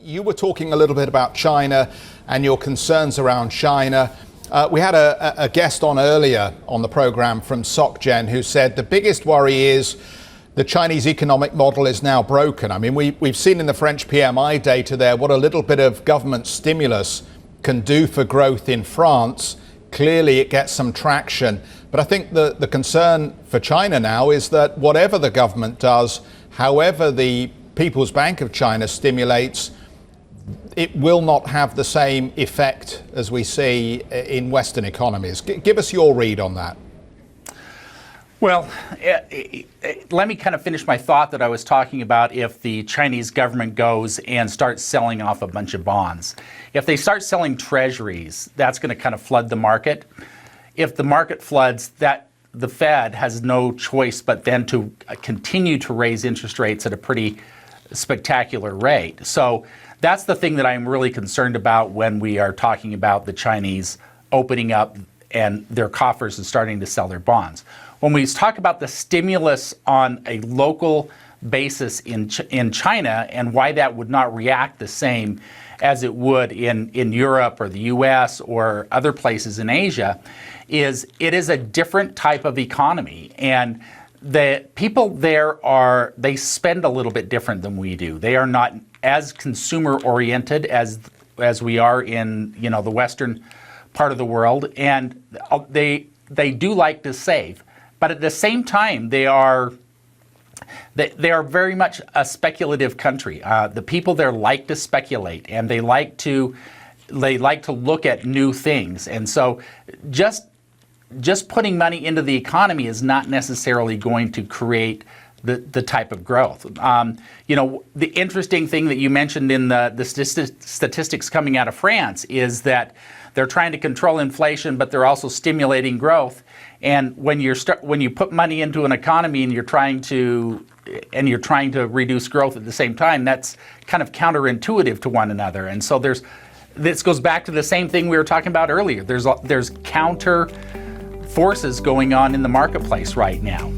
you were talking a little bit about China and your concerns around China. We had a guest on earlier on the program from SocGen who said the biggest worry is the Chinese economic model is now broken. I mean, we've seen in the French PMI data there what a little bit of government stimulus can do for growth in France. Clearly, it gets some traction. But I think the concern for China now is that whatever the government does, however the People's Bank of China stimulates, it will not have the same effect as we see in Western economies. Give us your read on that. Well, let me kind of finish my thought that I was talking about if the Chinese government goes and starts selling off a bunch of bonds. If they start selling treasuries, that's going to kind of flood the market. If the market floods, that the Fed has no choice but then to continue to raise interest rates at a pretty spectacular rate. So that's the thing that I'm really concerned about when we are talking about the Chinese opening up and their coffers and starting to sell their bonds. When we talk about the stimulus on a local basis in China and why that would not react the same as it would in Europe or the US or other places in Asia, is it is a different type of economy. And the people there they spend a little bit different than we do. They are not as consumer oriented as we are in, the Western part of the world. And they do like to save. But at the same time, they are very much a speculative country. The people there like to speculate, and they like to look at new things. And so, just putting money into the economy is not necessarily going to create the type of growth. The interesting thing that you mentioned in the statistics coming out of France is that they're trying to control inflation, but they're also stimulating growth. And when you put money into an economy and you're trying to reduce growth at the same time, that's kind of counterintuitive to one another. And so this goes back to the same thing we were talking about earlier. There's counter forces going on in the marketplace right now.